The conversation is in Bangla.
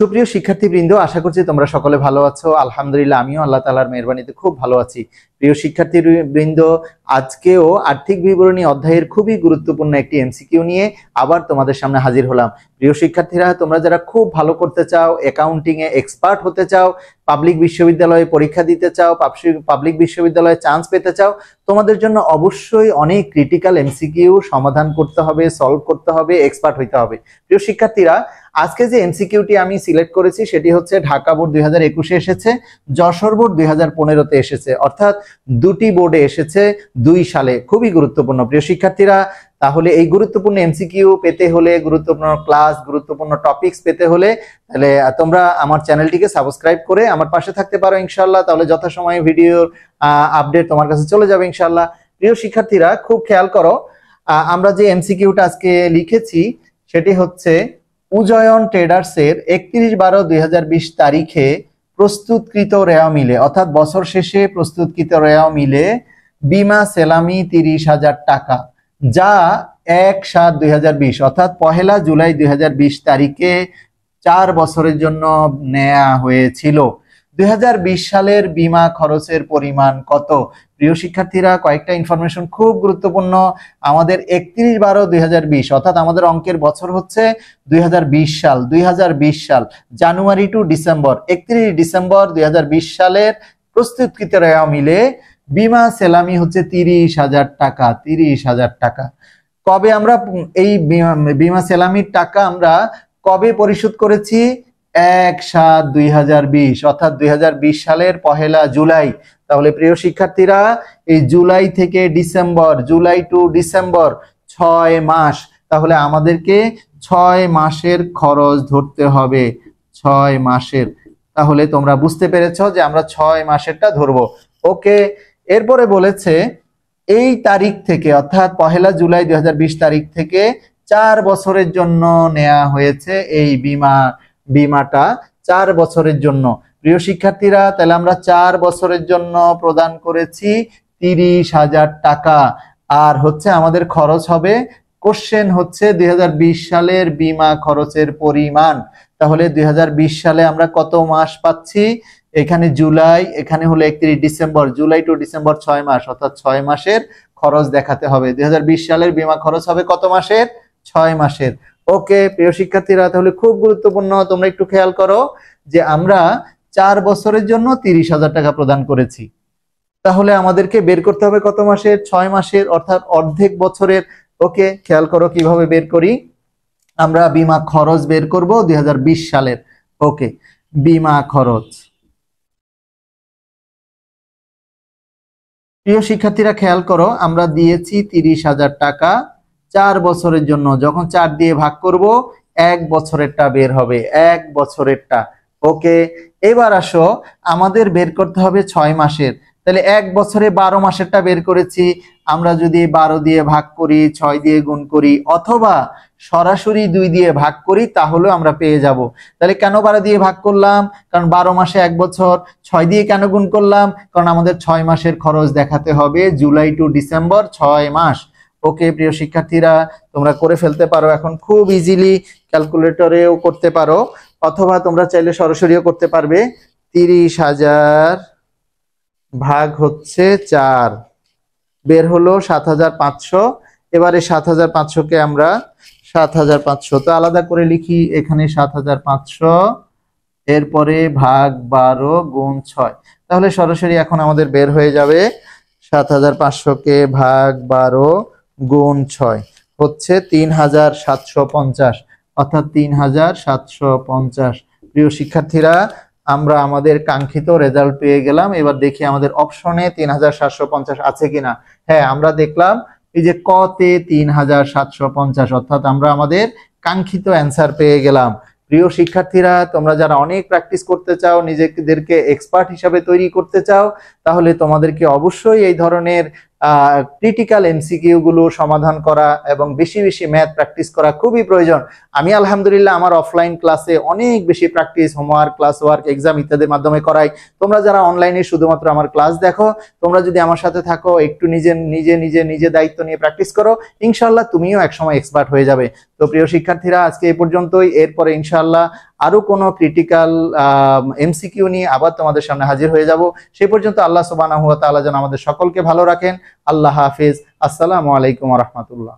সুপ্রিয় শিক্ষার্থীবৃন্দ, আশা করছি তোমরা সকলে ভালো আছো। আলহামদুলিল্লাহ, আমিও আল্লাহ তাআলার মেহেরবানিতে খুব ভালো আছি। প্রিয় শিক্ষার্থীবৃন্দ, আজকেও আর্থিক বিবরণী অধ্যায়ের খুবই গুরুত্বপূর্ণ একটি এমসিকিউ নিয়ে আবার তোমাদের সামনে হাজির হলাম। প্রিয় শিক্ষার্থীরা, তোমরা যারা খুব ভালো করতে চাও, অ্যাকাউন্টিং এ এক্সপার্ট হতে চাও, পাবলিক বিশ্ববিদ্যালয়ে পরীক্ষা দিতে চাও, পাবলিক বিশ্ববিদ্যালয়ে চান্স পেতে চাও, তোমাদের জন্য অবশ্যই অনেক ক্রিটিক্যাল এমসিকিউ সমাধান করতে হবে, সলভ করতে হবে, এক্সপার্ট হইতে হবে। প্রিয় শিক্ষার্থীরা, আজকে যে এমসিকিউটি আমি সিলেক্ট করেছি সেটি হচ্ছে ঢাকা বোর্ড 2021-এ এসেছে, যশোর বোর্ড 2015-তে এসেছে, অর্থাৎ দুটি বোর্ডে এসেছে 2 সালে। খুবই গুরুত্বপূর্ণ প্রিয় শিক্ষার্থীরা। তাহলে এই গুরুত্বপূর্ণ এমসিকিউ পেতে হলে, গুরুত্বপূর্ণ ক্লাস, গুরুত্বপূর্ণ টপিকস পেতে হলে তাহলে তোমরা আমার চ্যানেলটিকে সাবস্ক্রাইব করে আমার পাশে থাকতে পারো ইনশাআল্লাহ। তাহলে যথাসময়ে ভিডিওর আপডেট তোমার কাছে চলে যাবে ইনশাআল্লাহ। প্রিয় শিক্ষার্থীরা, খুব খেয়াল করো, আমরা যে এমসিকিউটা আজকে লিখেছি সেটি হচ্ছে উজয়ন ট্রেডার্সের 31/12/2020 তারিখে প্রস্তুতকৃত রেওয়া মিলে, অর্থাৎ বছর শেষে প্রস্তুতকৃত রেওয়া মিলে বিমা সেলামি 30,000 টাকা, যা 1/7/2020 অর্থাৎ 1 জুলাই 2020 তারিখে 4 বছরের জন্য নেওয়া হয়েছিল। 2020 সালের বিমা খরচের পরিমাণ কত? প্রিয় শিক্ষার্থীরা, কয়েকটা ইনফরমেশন খুব গুরুত্বপূর্ণ। আমাদের 31/12/2020 অর্থাৎ আমাদের অঙ্কের বছর হচ্ছে 2020 সাল। 2020 সাল জানুয়ারি টু ডিসেম্বর, 31 ডিসেম্বর 2020 সালের প্রস্তুতকৃত রেওয়া মিলে বিমা সেলামি হচ্ছে 30,000 টাকা। 30,000 টাকা। কবে আমরা এই বিমা সেলামির টাকা আমরা কবে পরিশোধ করেছি? 1/7/2020 অর্থাৎ 2020 সালের 1 জুলাই। তাহলে প্রিয় শিক্ষার্থীরা, এই জুলাই থেকে ডিসেম্বর, জুলাই টু ডিসেম্বর 6 মাস। তাহলে আমাদেরকে 6 মাসের খরচ ধরতে হবে, 6 মাসের। তাহলে তোমরা বুঝতে পেরেছো যে আমরা 6 মাসেরটা ধরবো। ওকে, এরপরে বলেছে এই তারিখ থেকে অর্থাৎ 1 জুলাই 2020 তারিখ থেকে 4 বছরের জন্য নেওয়া হয়েছে এই বিমাটা, 4 বছরের জন্য। প্রিয় শিক্ষার্থীরা, তাহলে আমরা 4 বছরের জন্য প্রদান করেছি 30,000 টাকা। আর হচ্ছে আমাদের খরচ হবে, কোশ্চেন হচ্ছে 2020 সালের বিমা খরচের পরিমাণ। তাহলে 2020 সালে আমরা কত মাস পাচ্ছি? এখানে জুলাই, এখানে হলো 31 ডিসেম্বর, জুলাই টু ডিসেম্বর 6 মাস, অর্থাৎ 6 মাসের খরচ দেখাতে হবে। 2020 সালের বিমা খরচ হবে কত মাসের? 6 মাসের। ওকে প্রিয় শিক্ষার্থীরা, তাহলে খুব গুরুত্বপূর্ণ, তোমরা একটু খেয়াল করো যে আমরা 4 বছরের জন্য 30,000 টাকা প্রদান করেছি। তাহলে আমাদেরকে বের করতে হবে কত মাসের? 6 মাসের, অর্থাৎ অর্ধেক বছরের। ওকে, খেয়াল করো কিভাবে বের করি। আমরা বিমা খরচ বের করব 2020 সালের। ওকে, বিমা খরচ। প্রিয় শিক্ষার্থীরা, খেয়াল করো, আমরা দিয়েছি 30,000 টাকা 4 বছরের জন্য। যখন 4 দিয়ে ভাগ করব, 1 বছরেরটা বের হবে, 1 বছরেরটা। ওকে, এবার আসো, আমাদের বের করতে হবে 6 মাসের। তাহলে 1 বছরে 12 মাসেরটা বের করেছি। আমরা যদি 12 দিয়ে ভাগ করি, 6 দিয়ে গুণ করি, অথবা সরাসরি 2 দিয়ে ভাগ করি, তাহলেও আমরা পেয়ে যাব। তাহলে কেন 12 দিয়ে ভাগ করলাম? কারণ 12 মাসে 1 বছর। 6 দিয়ে কেন গুণ করলাম? কারণ আমাদের 6 মাসের খরচ দেখাতে হবে, জুলাই টু ডিসেম্বর 6 মাস। ওকে প্রিয় শিক্ষার্থীরা, তোমরা করে ফেলতে পারো এখন খুব ইজিলি, ক্যালকুলেটরেও করতে পারো, অথবা তোমরা চাইলে সরাসরিও করতে পারবে। 30,000 ভাগ হচ্ছে 4, বের হলো 7,500। এবারে 7,500কে আমরা 7,500 তো আলাদা করে লিখি, এখানে 7,500, এরপরে ভাগ 12 গুণ 6। তাহলে সরাসরি এখন আমাদের বের হয়ে যাবে 7,500কে ভাগ 12 গুণ 6 হচ্ছে 3,750, অর্থাৎ 3,750। প্রিয় শিক্ষার্থীরা, আমরা আমাদের কাঙ্ক্ষিত রেজাল্ট পেয়ে গেলাম। এবার দেখি আমাদের অপশনে 3,750 আছে কিনা। হ্যাঁ, আমরা দেখলাম এই যে কতে 3,750, অর্থাৎ আমরা আমাদের কাঙ্ক্ষিত অ্যান্সার পেয়ে গেলাম। প্রিয় শিক্ষার্থীরা, তোমরা যারা অনেক প্র্যাকটিস করতে চাও, নিজেদেরকে এক্সপার্ট হিসাবে তৈরি করতে চাও, তাহলে তোমাদেরকে অবশ্যই এই ধরনের ক্রিটিক্যাল এমসিকিউ গুলো সমাধান করা এবং বেশি বেশি ম্যাথ প্র্যাকটিস করা খুবই প্রয়োজন। আমি আলহামদুলিল্লাহ আমার অফলাইন ক্লাসে অনেক বেশি practice, homework, class work, exam ইত্যাদির মাধ্যমে করাই। তোমরা যারা অনলাইনে শুধুমাত্র আমার ক্লাস দেখো, তোমরা যদি আমার সাথে থাকো, একটু নিজে দায়িত্ব নিয়ে প্র্যাকটিস করো, ইনশাআল্লাহ তুমিও একসময় এক্সপার্ট হয়ে যাবে। তো প্রিয় শিক্ষার্থীরা, আজকে এই পর্যন্তই। এরপরে ইনশাআল্লাহ আরো কোনো ক্রিটিক্যাল এমসিকিউ নিয়ে আবার তোমাদের সামনে হাজির হয়ে যাব। সেই পর্যন্ত আল্লাহ সুবহানাহু ওয়া তাআলা যেন আমাদের সকলকে ভালো রাখেন। আল্লাহ হাফেজ। আসসালামু আলাইকুম ওয়া রাহমাতুল্লাহ।